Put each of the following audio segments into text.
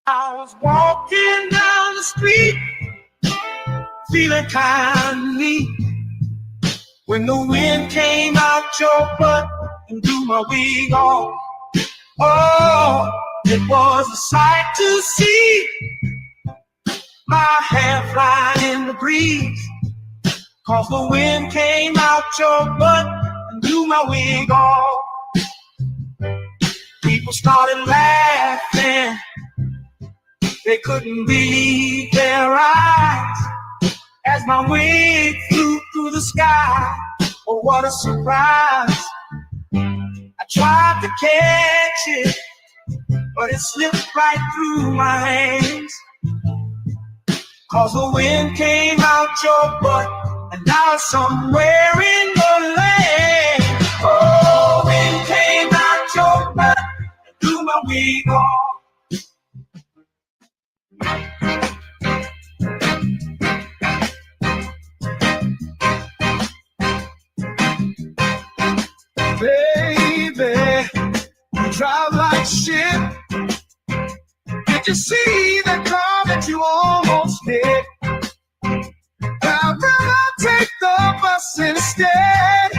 I was walking down the street, feeling kindly, when the wind came out your butt and blew my wig off. Oh, it was a sight to see, my hair flying in the breeze, 'cause the wind came out your butt and blew my wig off. People started laughing, they couldn't believe their eyes as my wig flew through the sky. Oh, what a surprise. I tried to catch it, but it slipped right through my hands, 'cause the wind came out your butt and now it's somewhere in the land. Oh, wind came out your butt and blew my wig off. Baby, you drive like shit. Did you see that car that you almost hit? I'd rather take the bus instead.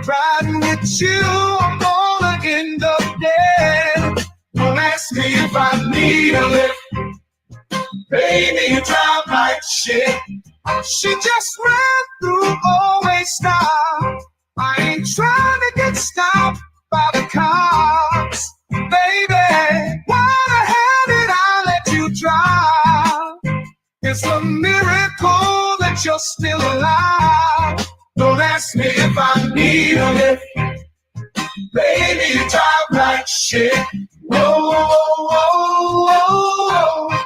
Riding with you, I'm gonna end up dead. Don't ask me if I need a lift. Baby, you drive like shit. She just ran through, always stop. I ain't trying to get stopped by the cops. Baby, why the hell did I let you drive? It's a miracle that you're still alive. Don't ask me if I need a lift. Baby, you drive like shit. Whoa, whoa, whoa, whoa, whoa.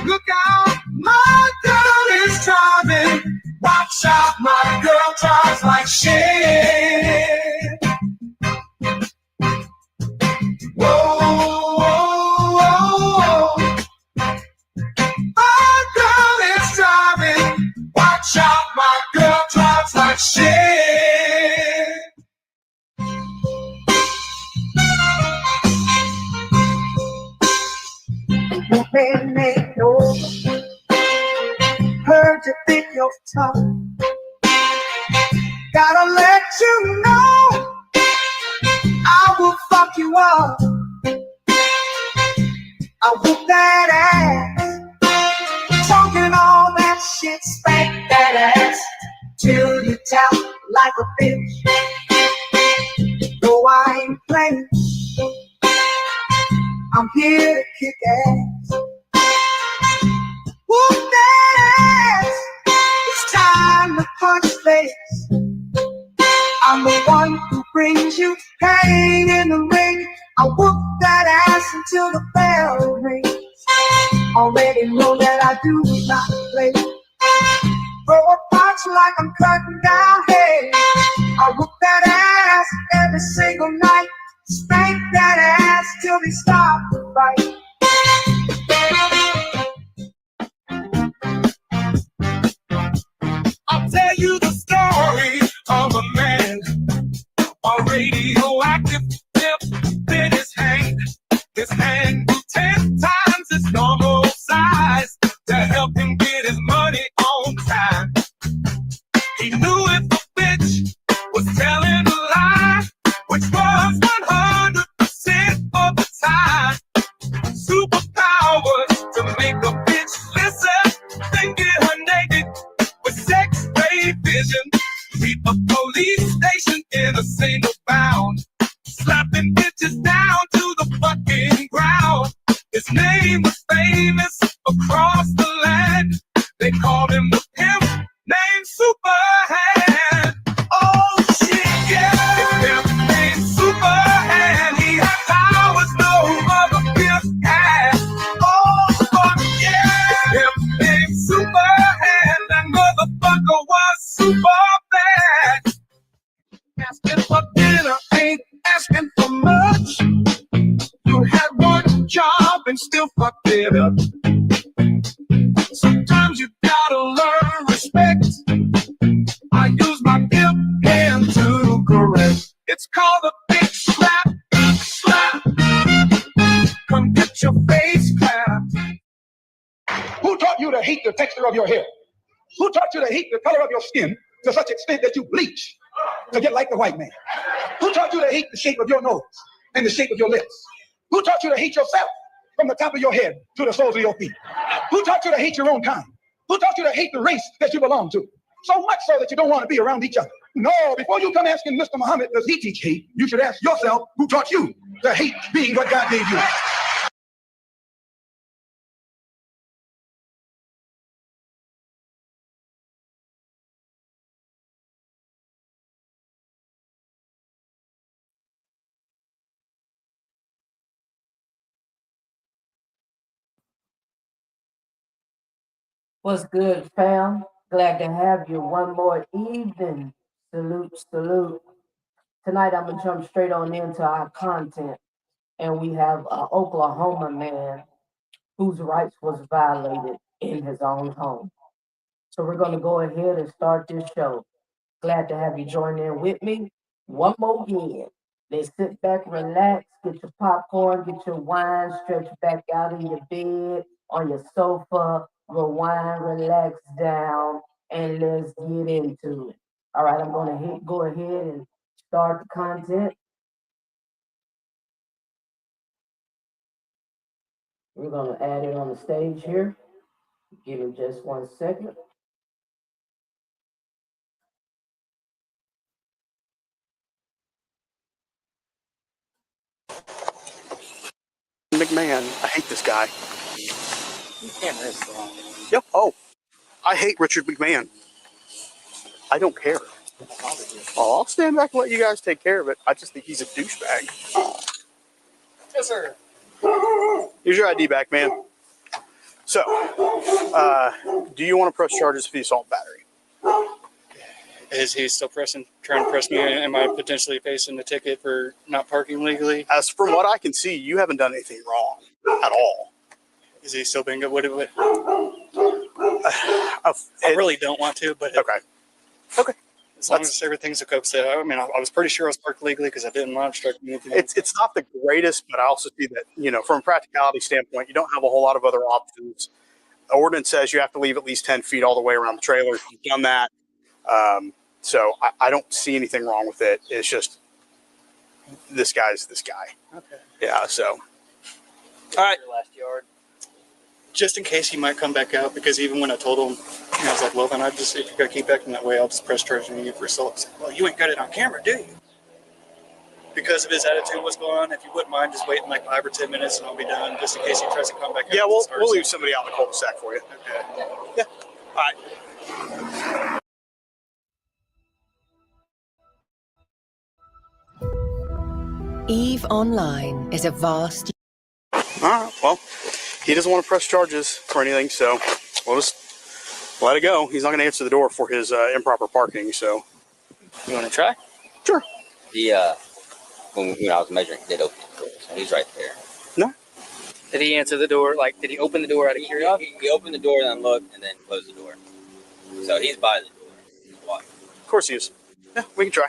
Look out, my girl is driving. Watch out, my girl drives like shit. Whoa, whoa, whoa, whoa. My girl is driving. Watch out, my girl drives like shit. You may know, heard you think your tongue. Gotta let you know, I will fuck you up. I whoop that ass, talking all that shit, spank that ass till you tell like a bitch. No, I ain't playing, I'm here to kick ass. Whoop that ass, it's time to punch face. I'm the one who brings you pain in the ring. I whoop that ass until the bell rings. Already know that I do not play. Throw a punch like I'm cutting down hay. I whoop that ass every single night. Spank that ass till they stop the fight. I'll tell you the story of a man, a radioactive tip in his hand. His hand grew 10 times its normal size to help him get his money on time. He knew if a bitch was telling a lie, which was 100% of the time. Superpowers to make a bitch listen, then get her naked with sex-ray vision. Keep a police station in a single bound, slapping bitches down to the fucking ground. His name was famous across the land. They called him the pimp named Superhand. Oh shit, yeah, the pimp named Superhand. He had powers no other pimp had. Oh fuck yeah, the pimp named Superhand. That motherfucker was super bad. Asking for dinner ain't asking for much. You had one job and still fucked it up. Sometimes you gotta learn respect. I use my pimp hand to correct. It's called a big slap, slap. Come get your face clapped. texture of your hair? Who taught you to hate the color of your skin to such extent that you bleach to get like the white man? Who taught you to hate the shape of your nose and the shape of your lips? Who taught you to hate yourself from the top of your head to the soles of your feet? Who taught you to hate your own kind? Who taught you to hate the race that you belong to? So much so that you don't want to be around each other. No, before you come asking Mr. Muhammad, does he teach hate? You should ask yourself, who taught you to hate being what God gave you? What's good, fam? Glad to have you one more evening. Salute, salute. Tonight I'm gonna jump straight on into our content, and we have an Oklahoma man whose rights was violated in his own home. So we're gonna go ahead and start this show. Glad to have you join in with me. One more again. Let's sit back, relax, get your popcorn, get your wine, stretch back out in your bed, on your sofa, rewind, relax down, and let's get into it. All right, I'm gonna go ahead and start the content. We're gonna add it on the stage here. Give it just 1 second. McMahon. I hate this guy. You can't miss wrong. Yep. Oh, I hate Richard McMahon. I don't care. Oh, I'll stand back and let you guys take care of it. I just think he's a douchebag. Yes, sir. Here's your ID back, man. So, do you want to press charges for the assault battery? Is he still trying to press me? Am I potentially facing a ticket for not parking legally? As from what I can see, you haven't done anything wrong at all. Is he still being good? I really don't want to, but Okay. as long as everything's a copacetic. I mean, I was pretty sure I was parked legally because I didn't want to obstruct anything. It's not the greatest, but I also see that, from a practicality standpoint, you don't have a whole lot of other options. The ordinance says you have to leave at least 10 feet all the way around the trailer. You've done that. So I don't see anything wrong with it. It's just this guy's this guy. Okay. Yeah, so. All right. Last yard. Just in case he might come back out, because even when I told him, I was like, well, then if you're going to keep acting that way, I'll just press charge on you for assault. He's like, well, you ain't got it on camera, do you? Because of his attitude, what's going on, if you wouldn't mind just waiting like 5 or 10 minutes and I'll be done, just in case he tries to come back out. Yeah, we'll leave somebody out in the cul-de-sac for you. Okay. Yeah. All right. EVE Online is a vast... All right, well, he doesn't want to press charges for anything, so we'll just let it go. He's not going to answer the door for his improper parking, so. You want to try? Sure. When I was measuring, he did open the door, so he's right there. No. Did he answer the door? Like, did he open the door out of curiosity? He opened the door and then looked and then closed the door. So he's by the door. He's walking. Of course he is. Yeah, we can try.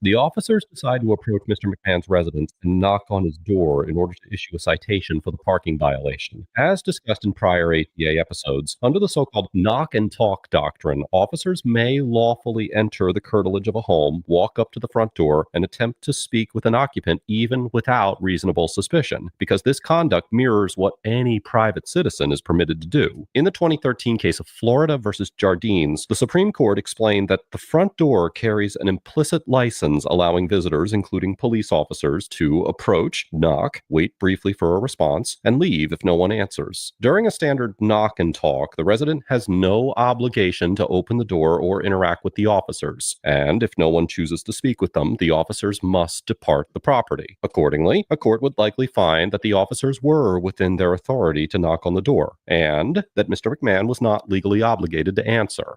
The officers decide to approach Mr. McMahon's residence and knock on his door in order to issue a citation for the parking violation. As discussed in prior ATA episodes, under the so-called knock and talk doctrine, officers may lawfully enter the curtilage of a home, walk up to the front door, and attempt to speak with an occupant even without reasonable suspicion, because this conduct mirrors what any private citizen is permitted to do. In the 2013 case of Florida versus Jardines, the Supreme Court explained that the front door carries an implicit license allowing visitors, including police officers, to approach, knock, wait briefly for a response, and leave if no one answers. During a standard knock and talk, the resident has no obligation to open the door or interact with the officers, and if no one chooses to speak with them, the officers must depart the property. Accordingly, a court would likely find that the officers were within their authority to knock on the door, and that Mr. McMahon was not legally obligated to answer.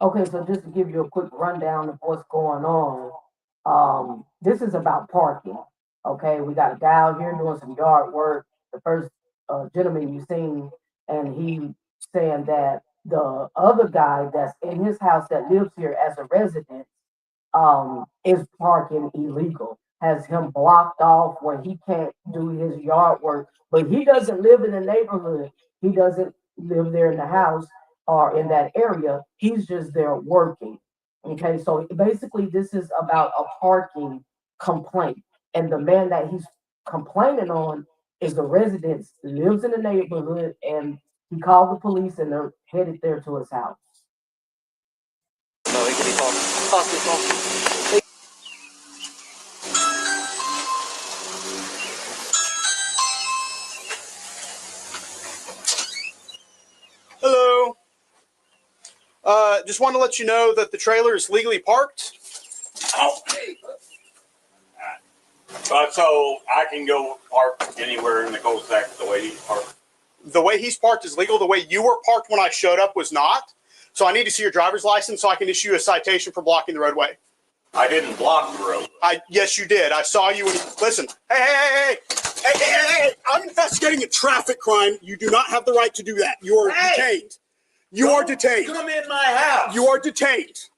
Okay, so just to give you a quick rundown of what's going on, this is about parking. Okay, we got a guy out here doing some yard work. The first gentleman you seen, and he saying that the other guy that's in his house that lives here as a resident is parking illegal, has him blocked off where he can't do his yard work, but he doesn't live in the neighborhood. He doesn't live there in the house or in that area. He's just there working. Okay, so basically, this is about a parking complaint, and the man that he's complaining on is the resident, lives in the neighborhood, and he called the police, and they're headed there to his house. No, he could be talking. Hello. Just want to let you know that the trailer is legally parked. Oh. So I can go park anywhere in the cul-de-sac the way he's parked. The way he's parked is legal. The way you were parked when I showed up was not. So I need to see your driver's license so I can issue a citation for blocking the roadway. I didn't block the road. Yes, you did. I saw you. Listen. Hey. I'm investigating a traffic crime. You do not have the right to do that. You are detained. You are detained. Come in my house. You are detained.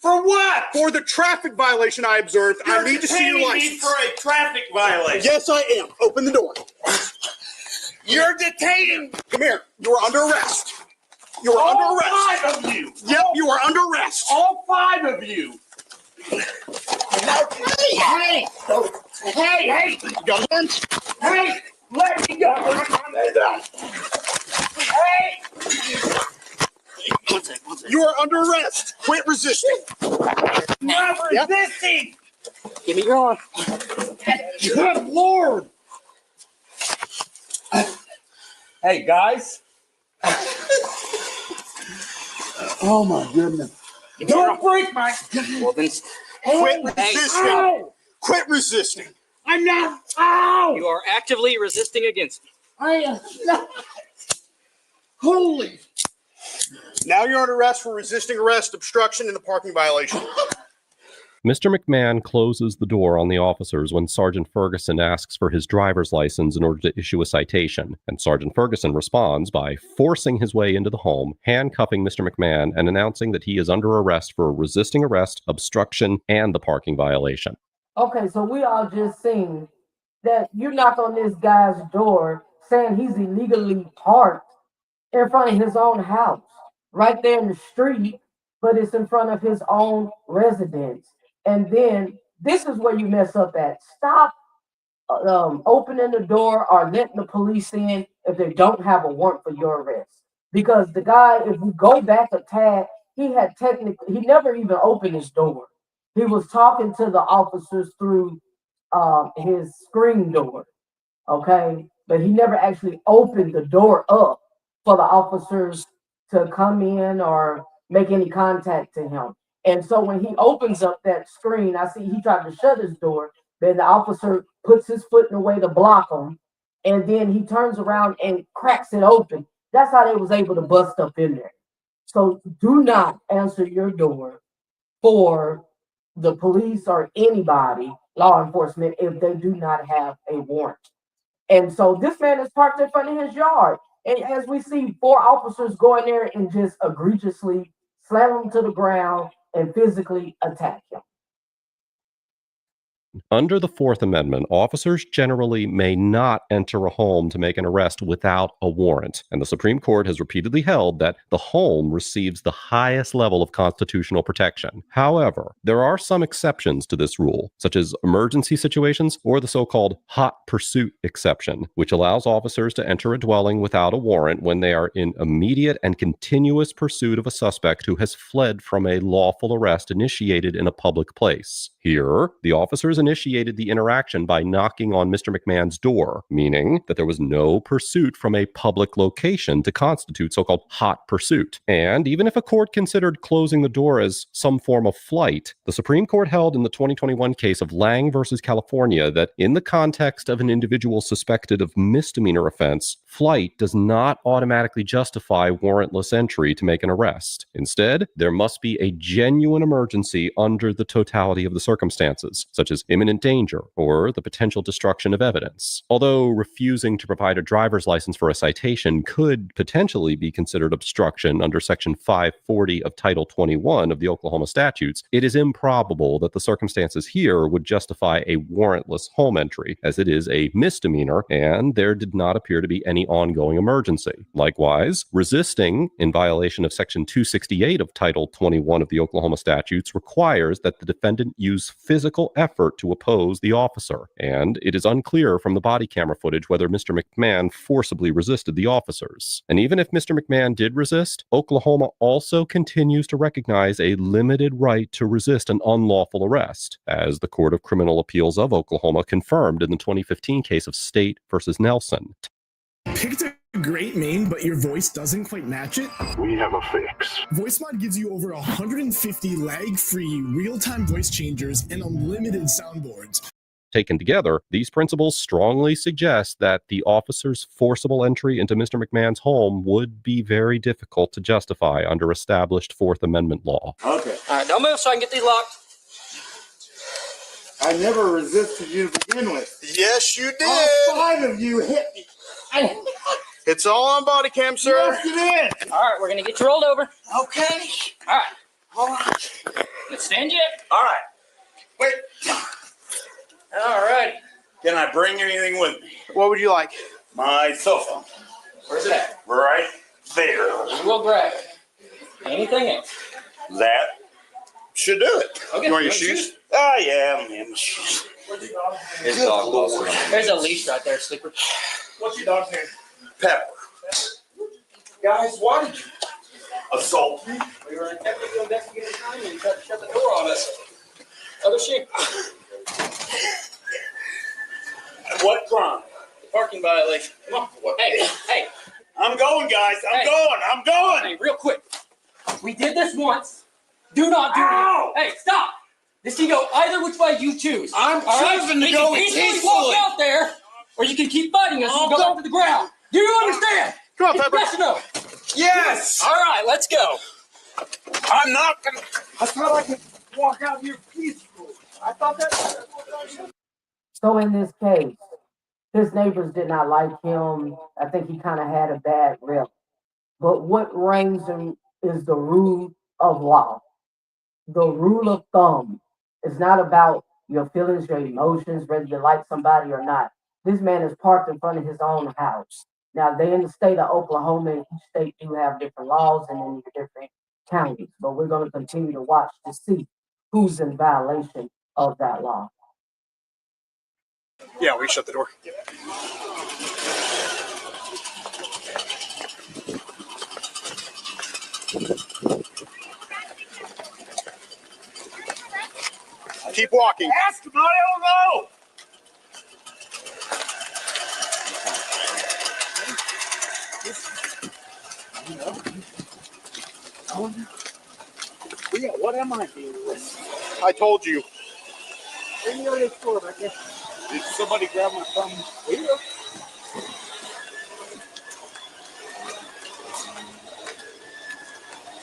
For what? For the traffic violation I observed. I need to see your You're detaining me license. for a traffic violation. Yes, I am. Open the door. You're detaining Come here. You are under arrest. You are under all arrest. 5 of you. Yep, you are under arrest. All 5 of you. Hey! You got a gun? Hey! Let me go! Hey! One second. You are under arrest. Quit resisting. Not Yep. resisting! Give me your arm. Good Lord! Hey, guys. Oh, my goodness. Don't break my... Well, then, Quit resisting. Ow! Quit resisting. I'm not... Ow! you are actively resisting against me. I am not... Holy... Now you're under arrest for resisting arrest, obstruction, and the parking violation. Mr. McMahon closes the door on the officers when Sergeant Ferguson asks for his driver's license in order to issue a citation, and Sergeant Ferguson responds by forcing his way into the home, handcuffing Mr. McMahon, and announcing that he is under arrest for resisting arrest, obstruction, and the parking violation. Okay, so we all just seen that you knock on this guy's door saying he's illegally parked in front of his own house, right there in the street, but it's in front of his own residence. And then this is where you mess up at. Stop opening the door or letting the police in if they don't have a warrant for your arrest. Because the guy, if we go back a tad, he never even opened his door. He was talking to the officers through his screen door, okay? But he never actually opened the door up for the officers to come in or make any contact to him. And so when he opens up that screen, I see he tried to shut his door, then the officer puts his foot in the way to block him, and then he turns around and cracks it open. That's how they was able to bust up in there. So do not answer your door for the police or anybody, law enforcement, if they do not have a warrant. And so this man is parked in front of his yard. And as we see 4 officers go in there and just egregiously slam him to the ground and physically attack him. Under the Fourth Amendment, officers generally may not enter a home to make an arrest without a warrant, and the Supreme Court has repeatedly held that the home receives the highest level of constitutional protection. However, there are some exceptions to this rule, such as emergency situations or the so-called hot pursuit exception, which allows officers to enter a dwelling without a warrant when they are in immediate and continuous pursuit of a suspect who has fled from a lawful arrest initiated in a public place. Here, the officers initiated the interaction by knocking on Mr. McMahon's door, meaning that there was no pursuit from a public location to constitute so-called hot pursuit. And even if a court considered closing the door as some form of flight, the Supreme Court held in the 2021 case of Lang versus California that in the context of an individual suspected of misdemeanor offense, flight does not automatically justify warrantless entry to make an arrest. Instead, there must be a genuine emergency under the totality of the circumstances, such as imminent danger, or the potential destruction of evidence. Although refusing to provide a driver's license for a citation could potentially be considered obstruction under Section 540 of Title 21 of the Oklahoma statutes, it is improbable that the circumstances here would justify a warrantless home entry, as it is a misdemeanor and there did not appear to be any ongoing emergency. Likewise, resisting in violation of Section 268 of Title 21 of the Oklahoma statutes requires that the defendant use physical effort to oppose the officer, and it is unclear from the body camera footage whether Mr. McMahon forcibly resisted the officers. And even if Mr. McMahon did resist, Oklahoma also continues to recognize a limited right to resist an unlawful arrest, as the Court of Criminal Appeals of Oklahoma confirmed in the 2015 case of State versus Nelson. Picked a great name, but your voice doesn't quite match it? We have a fix. VoiceMod gives you over 150 lag-free, real-time voice changers and unlimited soundboards. Taken together, these principles strongly suggest that the officer's forcible entry into Mr. McMahon's home would be very difficult to justify under established Fourth Amendment law. Okay. All right, don't move so I can get these locked. I never resisted you to begin with. Yes, you did. All 5 of you hit me. It's all on body cam, sir. Yes, it is. All right, we're gonna get you rolled over. Okay. All right. All right. Let's stand you up. All right. Wait. All right. Can I bring anything with me? What would you like? My cell phone. Where's it at? Right there. We'll grab it. Anything else? That should do it. Okay. You want your shoes? Oh, yeah, I'm in my shoes. His dog lost one. There's a leash right there, Sleeper. What's your dog's name? Pepper. Guys, why did you assault me? We were in technical investigative time and you tried to shut the door on us. Other sheep. What crime? Parking violation. Come on. Hey. I'm going, guys. I'm going. Hey, real quick. We did this once. Do not do Ow! it. Hey, stop. This can go either which way you choose. I'm choosing to You go can peacefully peacefully. walk out there, or you can keep fighting us and go back to the ground. Do you understand? Come on, It's Pepper. yes or no? Yes. All right, let's go. I'm not gonna. I thought I could walk out here peacefully. I thought that's what I should. So in this case, his neighbors did not like him. I think he kind of had a bad rep. But what reigns in is the rule of law. The rule of thumb is not about your feelings, your emotions, whether you like somebody or not. This man is parked in front of his own house. Now, they in the state of Oklahoma, and each state do have different laws and in different counties. But we're going to continue to watch to see who's in violation of that law. Yeah, we shut the door. Keep walking. Ask him. I don't know. Yeah, what am I doing with? I told you. Bring me over to the store back there. Did somebody grab my thumb? Here.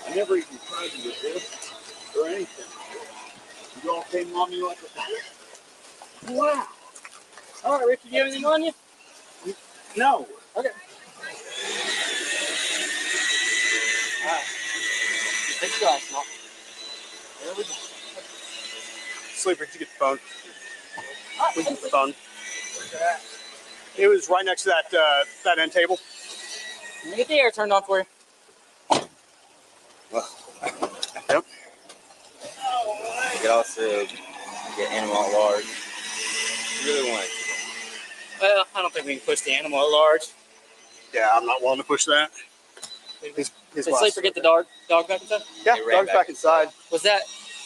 I never even tried to get this or anything. You all came on me like a. Wow. All right, Richard, you have anything on you? No. Okay. Take your glasses off. There we go. Sleeper, did you get the phone? All We right, get the phone. It was right next to that end table. let me get the air turned on for you. Yep. You could also get animal at large. You really want it. Well, I don't think we can push the animal at large. Yeah, I'm not willing to push that. His Did boss. Sleeper get the dog back inside? Yeah, He ran dog's back inside. Was that,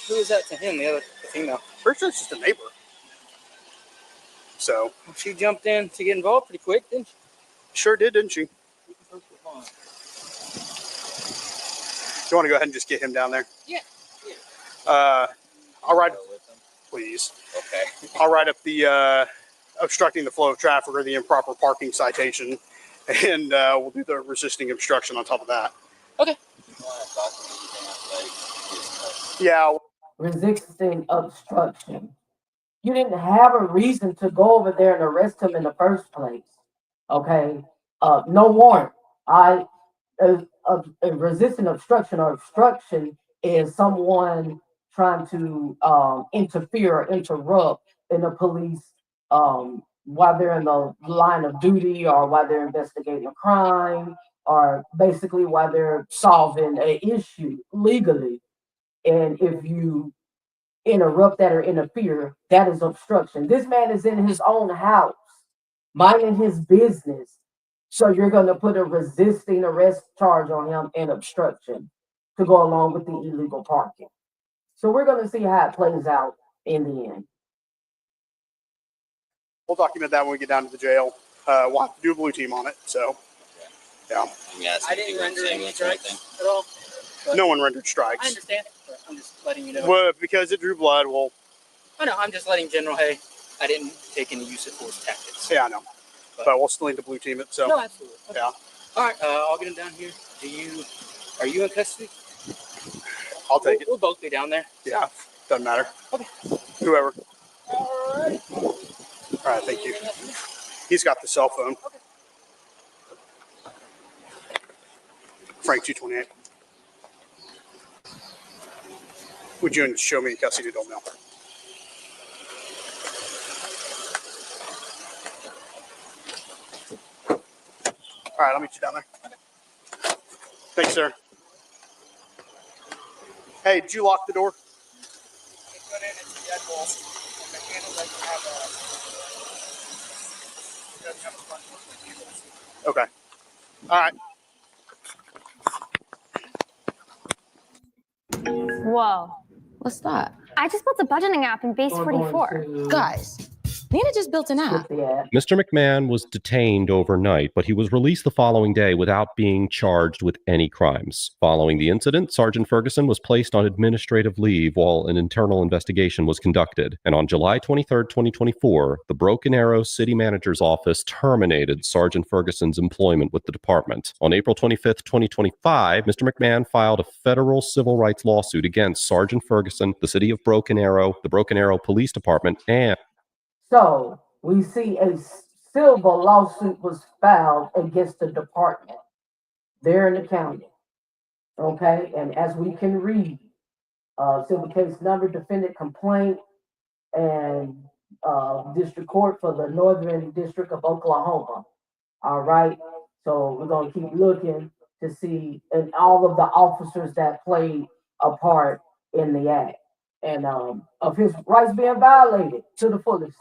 who was that to him, the female? Pretty sure it's just a neighbor. So, She jumped in to get involved pretty quick, didn't she? sure did, didn't she? You want to go ahead and just get him down there? Yeah. I'll write, Go with them. please. Okay. I'll write up the obstructing the flow of traffic or the improper parking citation, and we'll do the resisting obstruction on top of that. Yeah, Resisting obstruction. You didn't have a reason to go over there and arrest him in the first place. Okay. No warrant. Resisting obstruction or obstruction is someone trying to interfere or interrupt in the police while they're in the line of duty or while they're investigating a crime or basically while they're solving an issue legally. And if you interrupt that or interfere, that is obstruction. This man is in his own house, minding his business. So you're going to put a resisting arrest charge on him and obstruction to go along with the illegal parking. So we're going to see how it plays out in the end. We'll document that when we get down to the jail. We'll have to do a blue team on it. So, yeah. I didn't render any strikes at all. No one rendered strikes. I understand. But I'm just letting you know. Well, because it drew blood, well. I know. I'm just letting General, hey, I didn't take any use of force tactics. Yeah, I know. But we'll still need to blue team it. So. No, absolutely. Okay. Yeah. All right. I'll get him down here. Are you in custody? I'll take it. We'll both be down there. Yeah. Doesn't matter. Okay. Whoever. All right. All right. Thank you. He's got the cell phone. Okay. Frank 228. Would you show me custody to mail? All right, I'll meet you down there. Thanks, sir. Hey, did you lock the door? Okay. All right. Whoa. What's that? I just built a budgeting app in Base 44. Guys, Nina just built an app. Mr. McMahon was detained overnight, but he was released the following day without being charged with any crimes. Following the incident, Sergeant Ferguson was placed on administrative leave while an internal investigation was conducted. And on July 23, 2024, the Broken Arrow City Manager's Office terminated Sergeant Ferguson's employment with the department. On April 25, 2025, Mr. McMahon filed a federal civil rights lawsuit against Sergeant Ferguson, the City of Broken Arrow, the Broken Arrow Police Department, and So we see a civil lawsuit was filed against the department there in the county. Okay, and as we can read, civil case number, defendant complaint, and district court for the Northern District of Oklahoma. All right, so we're gonna keep looking to see and all of the officers that played a part in the act and of his rights being violated to the fullest.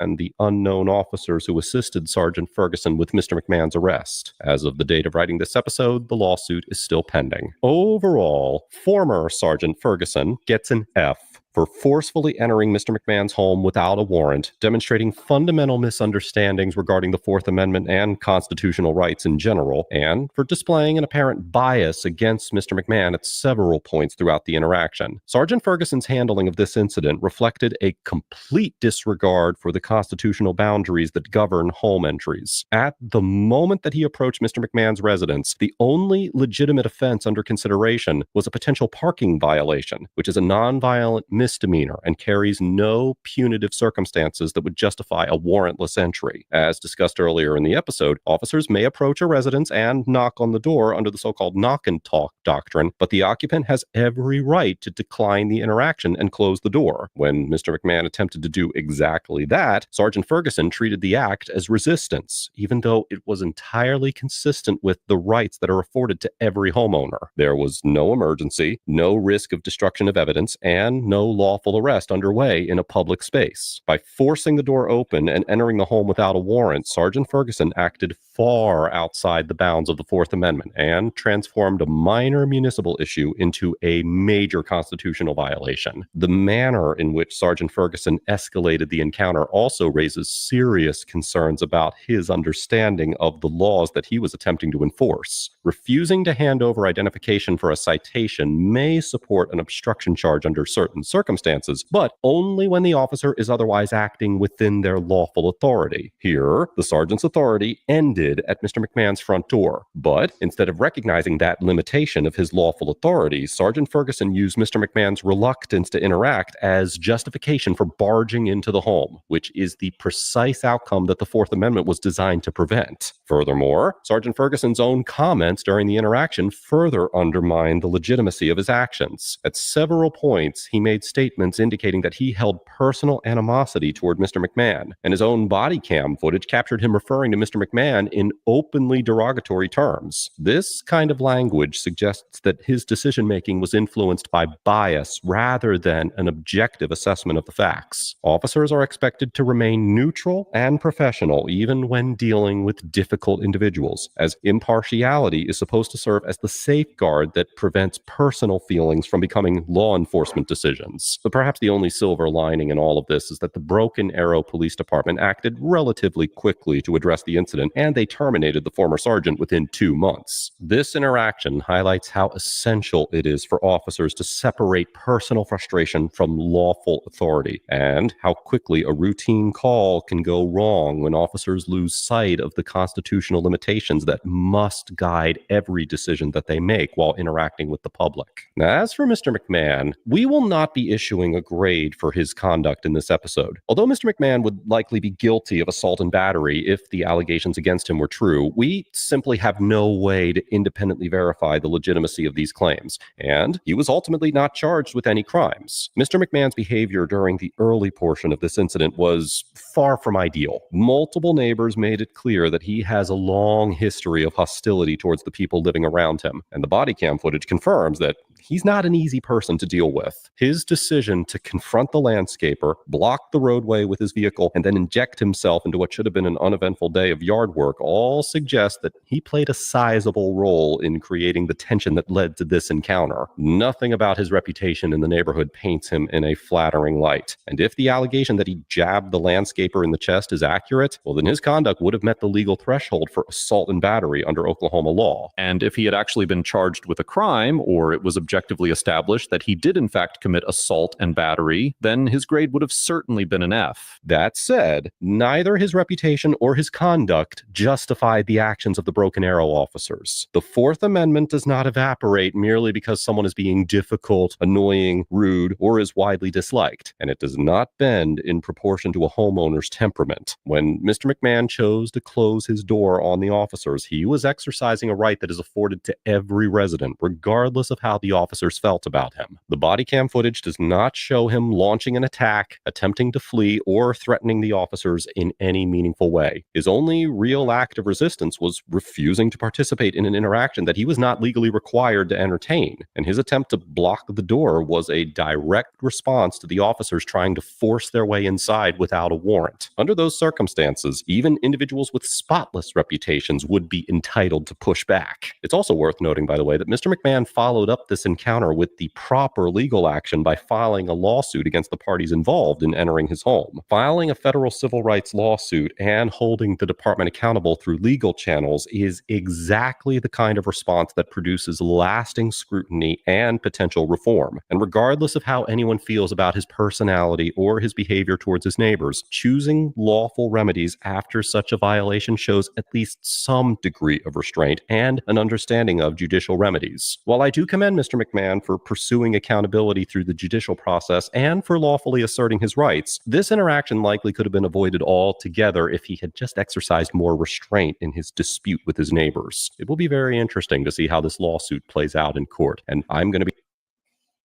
and the unknown officers who assisted Sergeant Ferguson with Mr. McMahon's arrest. As of the date of writing this episode, the lawsuit is still pending. Overall, former Sergeant Ferguson gets an F for forcefully entering Mr. McMahon's home without a warrant, demonstrating fundamental misunderstandings regarding the Fourth Amendment and constitutional rights in general, and for displaying an apparent bias against Mr. McMahon at several points throughout the interaction. Sergeant Ferguson's handling of this incident reflected a complete disregard for the constitutional boundaries that govern home entries. At the moment that he approached Mr. McMahon's residence, the only legitimate offense under consideration was a potential parking violation, which is a nonviolent misdemeanor and carries no punitive circumstances that would justify a warrantless entry. As discussed earlier in the episode, officers may approach a residence and knock on the door under the so-called knock and talk doctrine, but the occupant has every right to decline the interaction and close the door. When Mr. McMahon attempted to do exactly that, Sergeant Ferguson treated the act as resistance, even though it was entirely consistent with the rights that are afforded to every homeowner. There was no emergency, no risk of destruction of evidence, and no lawful arrest underway in a public space. By forcing the door open and entering the home without a warrant, Sergeant Ferguson acted far outside the bounds of the Fourth Amendment and transformed a minor municipal issue into a major constitutional violation. The manner in which Sergeant Ferguson escalated the encounter also raises serious concerns about his understanding of the laws that he was attempting to enforce. Refusing to hand over identification for a citation may support an obstruction charge under certain circumstances, circumstances, but only when the officer is otherwise acting within their lawful authority. Here, the sergeant's authority ended at Mr. McMahon's front door, but instead of recognizing that limitation of his lawful authority, Sergeant Ferguson used Mr. McMahon's reluctance to interact as justification for barging into the home, which is the precise outcome that the Fourth Amendment was designed to prevent. Furthermore, Sergeant Ferguson's own comments during the interaction further undermined the legitimacy of his actions. At several points, he made statements indicating that he held personal animosity toward Mr. McMahon, and his own body cam footage captured him referring to Mr. McMahon in openly derogatory terms. This kind of language suggests that his decision-making was influenced by bias rather than an objective assessment of the facts. Officers are expected to remain neutral and professional even when dealing with difficult individuals, as impartiality is supposed to serve as the safeguard that prevents personal feelings from becoming law enforcement decisions. But perhaps the only silver lining in all of this is that the Broken Arrow Police Department acted relatively quickly to address the incident, and they terminated the former sergeant within 2 months. This interaction highlights how essential it is for officers to separate personal frustration from lawful authority, and how quickly a routine call can go wrong when officers lose sight of the constitutional limitations that must guide every decision that they make while interacting with the public. Now, as for Mr. McMahon, we will not be issuing a grade for his conduct in this episode. Although Mr. McMahon would likely be guilty of assault and battery if the allegations against him were true, we simply have no way to independently verify the legitimacy of these claims, and he was ultimately not charged with any crimes. Mr. McMahon's behavior during the early portion of this incident was far from ideal. Multiple neighbors made it clear that he has a long history of hostility towards the people living around him, and the body cam footage confirms that he's not an easy person to deal with. His decision to confront the landscaper, block the roadway with his vehicle, and then inject himself into what should have been an uneventful day of yard work all suggest that he played a sizable role in creating the tension that led to this encounter. Nothing about his reputation in the neighborhood paints him in a flattering light. And if the allegation that he jabbed the landscaper in the chest is accurate, well, then his conduct would have met the legal threshold for assault and battery under Oklahoma law. And if he had actually been charged with a crime, or it was objectively established that he did in fact commit assault and battery, then his grade would have certainly been an F. That said, neither his reputation or his conduct justified the actions of the Broken Arrow officers. The Fourth Amendment does not evaporate merely because someone is being difficult, annoying, rude, or is widely disliked, and it does not bend in proportion to a homeowner's temperament. When Mr. McMahon chose to close his door on the officers, he was exercising a right that is afforded to every resident, regardless of how the officers felt about him. The body cam footage does not show him launching an attack, attempting to flee, or threatening the officers in any meaningful way. His only real act of resistance was refusing to participate in an interaction that he was not legally required to entertain, and his attempt to block the door was a direct response to the officers trying to force their way inside without a warrant. Under those circumstances, even individuals with spotless reputations would be entitled to push back. It's also worth noting, by the way, that Mr. McMahon followed up this encounter with the proper legal action by filing a lawsuit against the parties involved in entering his home. Filing a federal civil rights lawsuit and holding the department accountable through legal channels is exactly the kind of response that produces lasting scrutiny and potential reform. And regardless of how anyone feels about his personality or his behavior towards his neighbors, choosing lawful remedies after such a violation shows at least some degree of restraint and an understanding of judicial remedies. While I do commend Mr. McMahon for pursuing accountability through the judicial process and for lawfully asserting his rights, this interaction likely could have been avoided altogether if he had just exercised more restraint in his dispute with his neighbors. It will be very interesting to see how this lawsuit plays out in court, and I'm going to be...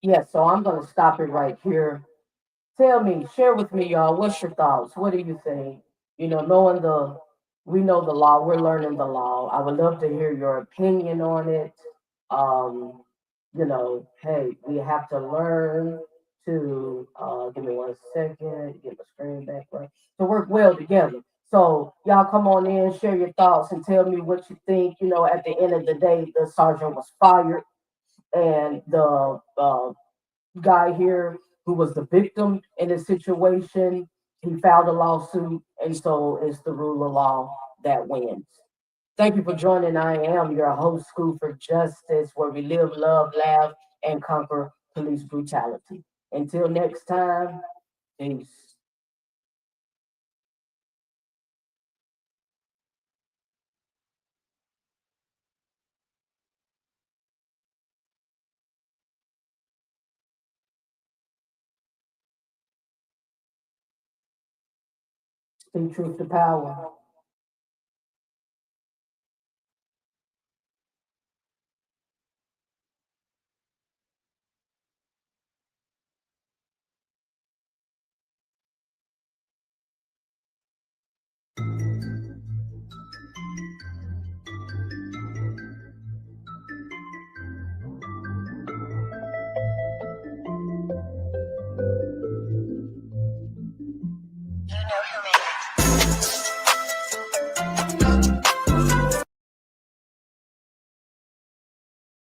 Yeah, so I'm going to stop it right here. Tell me, share with me, y'all, what's your thoughts? What do you think? You know, we know the law, we're learning the law. I would love to hear your opinion on it. You know, hey, we have to learn to, give me 1 second, get my screen back right, to work well together. So y'all come on in, share your thoughts and tell me what you think. You know, at the end of the day, the sergeant was fired and the guy here who was the victim in this situation, he filed a lawsuit, and so it's the rule of law that wins. Thank you for joining. I am your host, School for Justice, where we live, love, laugh, and conquer police brutality. Until next time, peace. Speak truth to power. You know who made it.